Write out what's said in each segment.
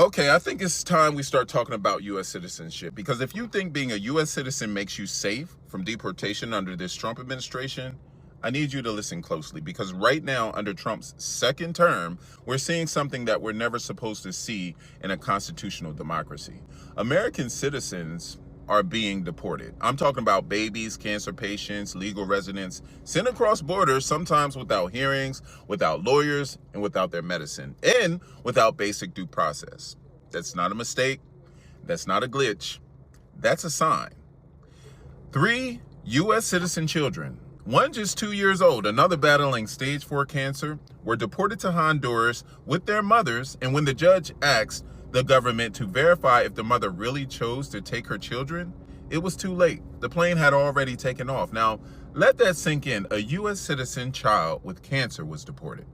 Okay, I think it's time we start talking about U.S. citizenship, because if you think being a U.S. citizen makes you safe from deportation under this Trump administration, I need you to listen closely, because right now, under Trump's second term, we're seeing something that we're never supposed to see in a constitutional democracy. American citizens are being deported. I'm talking about babies, cancer patients, legal residents, sent across borders, sometimes without hearings, without lawyers, and without their medicine, and without basic due process. That's not a mistake. That's not a glitch. That's a sign. 3 U.S. citizen children, one just 2 years old, another battling stage 4 cancer, were deported to Honduras with their mothers, and when the judge asked the government to verify if the mother really chose to take her children, it was too late. The plane had already taken off. Now, let that sink in. A U.S. citizen child with cancer was deported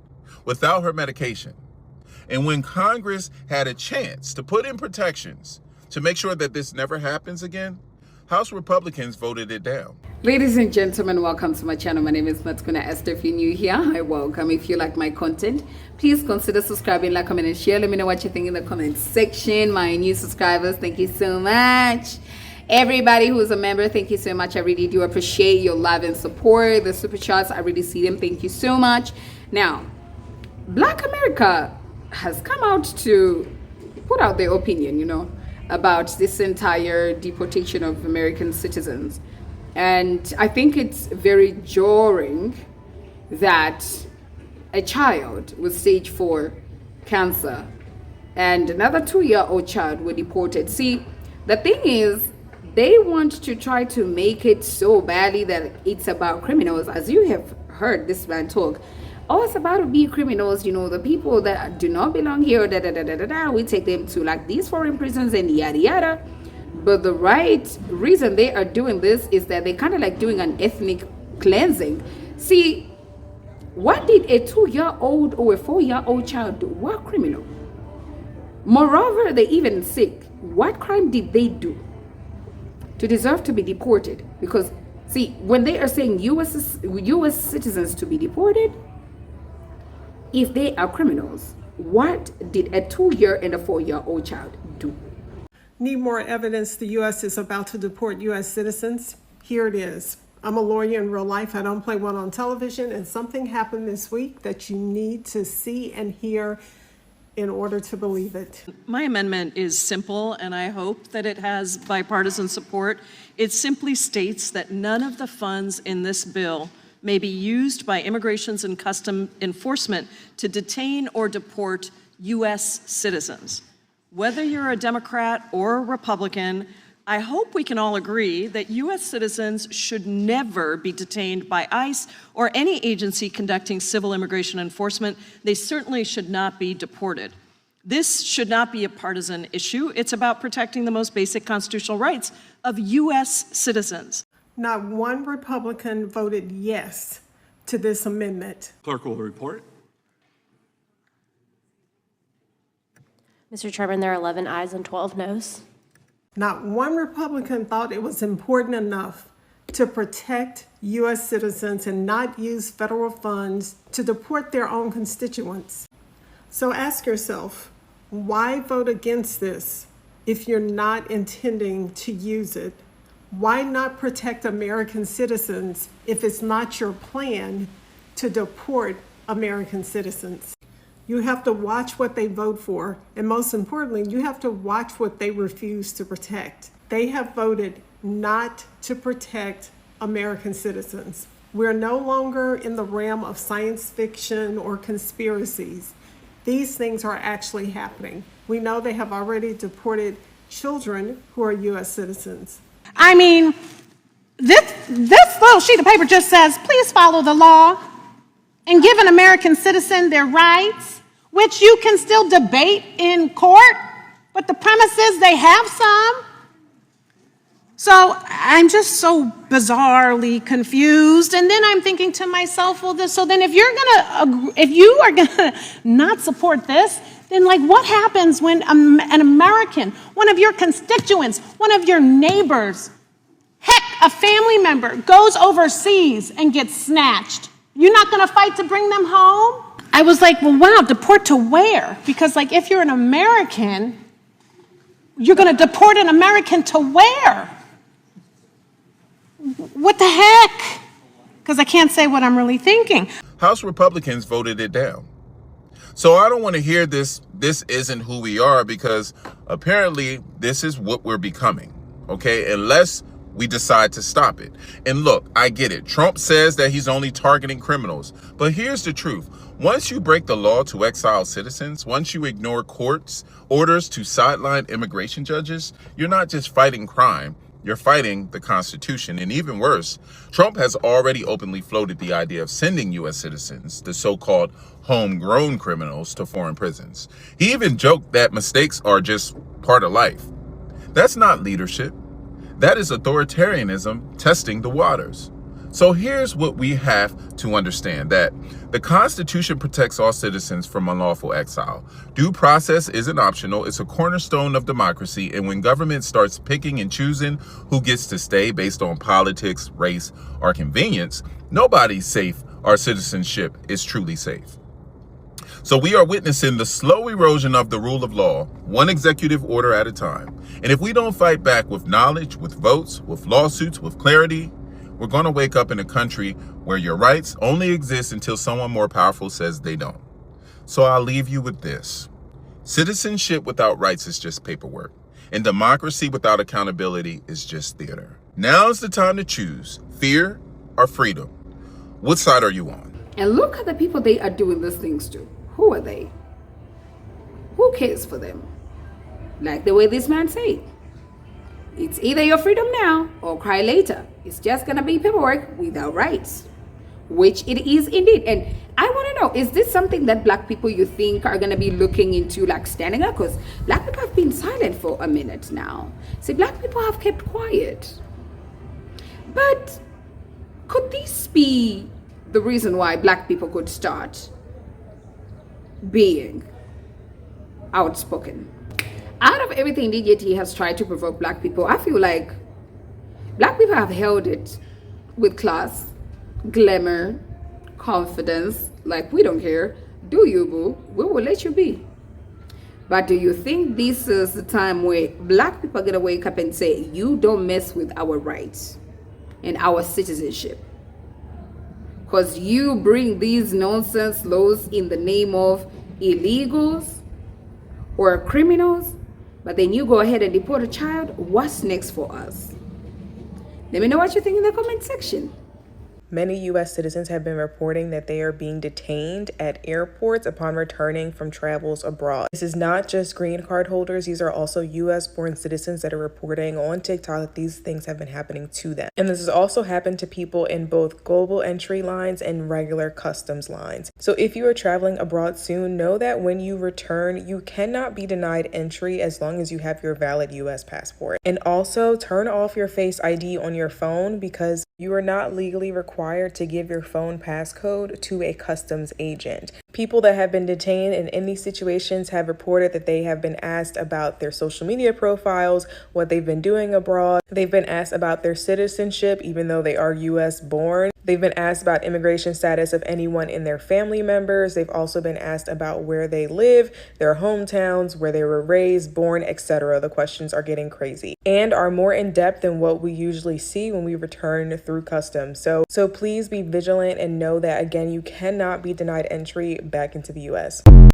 without her medication. And when Congress had a chance to put in protections to make sure that this never happens again, House Republicans voted it down. Ladies and gentlemen, welcome to my channel. My name is Matkuna Esther. If you're new here, hi, welcome. If you like my content, please consider subscribing, like, comment, and share. Let me know what you think in the comment section. My new subscribers, thank you so much. Everybody who is a member, thank you so much. I really do appreciate your love and support. The super chats, I really see them. Thank you so much. Now, Black America has come out to put out their opinion, about this entire deportation of American citizens. And I think it's very jarring that a child with stage 4 cancer and another 2-year-old child were deported. See, the thing is, they want to try to make it so badly that it's about criminals. As you have heard this man talk, oh, it's about to be criminals, the people that do not belong here, we take them to like these foreign prisons and yada yada. But the right reason they are doing this is that they're kind of like doing an ethnic cleansing. See, what did a 2-year-old or a 4-year-old child do? What criminal? Moreover, they even sick. What crime did they do to deserve to be deported? Because see, when they are saying U.S. citizens to be deported, if they are criminals, what did a 2-year and a 4-year-old child do? Need more evidence the U.S. is about to deport U.S. citizens? Here it is. I'm a lawyer in real life. I don't play one on television. And something happened this week that you need to see and hear in order to believe it. My amendment is simple, and I hope that it has bipartisan support. It simply states that none of the funds in this bill may be used by Immigration and Customs Enforcement to detain or deport U.S. citizens. Whether you're a Democrat or a Republican, I hope we can all agree that U.S. citizens should never be detained by ICE or any agency conducting civil immigration enforcement. They certainly should not be deported. This should not be a partisan issue. It's about protecting the most basic constitutional rights of U.S. citizens. Not one Republican voted yes to this amendment. Clerk will report. Mr. Chairman, there are 11 ayes and 12 noes. Not one Republican thought it was important enough to protect U.S. citizens and not use federal funds to deport their own constituents. So ask yourself, why vote against this if you're not intending to use it? Why not protect American citizens if it's not your plan to deport American citizens? You have to watch what they vote for, and most importantly, you have to watch what they refuse to protect. They have voted not to protect American citizens. We're no longer in the realm of science fiction or conspiracies. These things are actually happening. We know they have already deported children who are U.S. citizens. I mean, this little sheet of paper just says, please follow the law and give an American citizen their rights, which you can still debate in court, but the premise is they have some. So I'm just so bizarrely confused. And then I'm thinking to myself, well, so then if you are gonna not support this, then like what happens when an American, one of your constituents, one of your neighbors, heck, a family member goes overseas and gets snatched? You're not gonna fight to bring them home? I was like, well, wow, deport to where? Because like if you're an American, you're going to deport an American to where? What the heck? Because I can't say what I'm really thinking. House Republicans voted it down. So I don't want to hear this isn't who we are, because apparently this is what we're becoming, okay? Unless we decide to stop it. And look, I get it. Trump says that he's only targeting criminals. But here's the truth. Once you break the law to exile citizens, once you ignore courts' orders to sideline immigration judges, you're not just fighting crime, you're fighting the Constitution. And even worse, Trump has already openly floated the idea of sending U.S. citizens, the so-called homegrown criminals, to foreign prisons. He even joked that mistakes are just part of life. That's not leadership. That is authoritarianism testing the waters. So here's what we have to understand, that the Constitution protects all citizens from unlawful exile. Due process isn't optional. It's a cornerstone of democracy. And when government starts picking and choosing who gets to stay based on politics, race, or convenience, nobody's safe. Our citizenship is truly safe. So we are witnessing the slow erosion of the rule of law, one executive order at a time. And if we don't fight back with knowledge, with votes, with lawsuits, with clarity, we're going to wake up in a country where your rights only exist until someone more powerful says they don't. So I'll leave you with this. Citizenship without rights is just paperwork. And democracy without accountability is just theater. Now's the time to choose fear or freedom. What side are you on? And look at the people they are doing these things to. Who are they? Who cares for them? Like the way this man said, it's either your freedom now or cry later. It's just gonna be paperwork without rights, which it is indeed. And I want to know, is this something that black people you think are gonna be looking into, like standing up? Because black people have been silent for a minute now. See, black people have kept quiet. But could this be the reason why black people could start being outspoken? Out of everything DJT has tried to provoke black people, I feel like black people have held it with class, glamour, confidence, like we don't care. Do you, boo? We will let you be. But do you think this is the time where black people are gonna wake up and say, you don't mess with our rights and our citizenship? Because you bring these nonsense laws in the name of illegals or criminals, but then you go ahead and deport a child. What's next for us? Let me know what you think in the comment section. Many U.S. citizens have been reporting that they are being detained at airports upon returning from travels abroad. This is not just green card holders. These are also U.S.-born citizens that are reporting on TikTok that these things have been happening to them. And this has also happened to people in both global entry lines and regular customs lines. So if you are traveling abroad soon, know that when you return, you cannot be denied entry as long as you have your valid U.S. passport. And also turn off your Face ID on your phone, because you are not legally required to give your phone passcode to a customs agent. People that have been detained in these situations have reported that they have been asked about their social media profiles, what they've been doing abroad. They've been asked about their citizenship, even though they are U.S. born. They've been asked about immigration status of anyone in their family members. They've also been asked about where they live, their hometowns, where they were raised, born, etc. The questions are getting crazy and are more in depth than what we usually see when we return through customs. So please be vigilant and know that, again, you cannot be denied entry back into the U.S.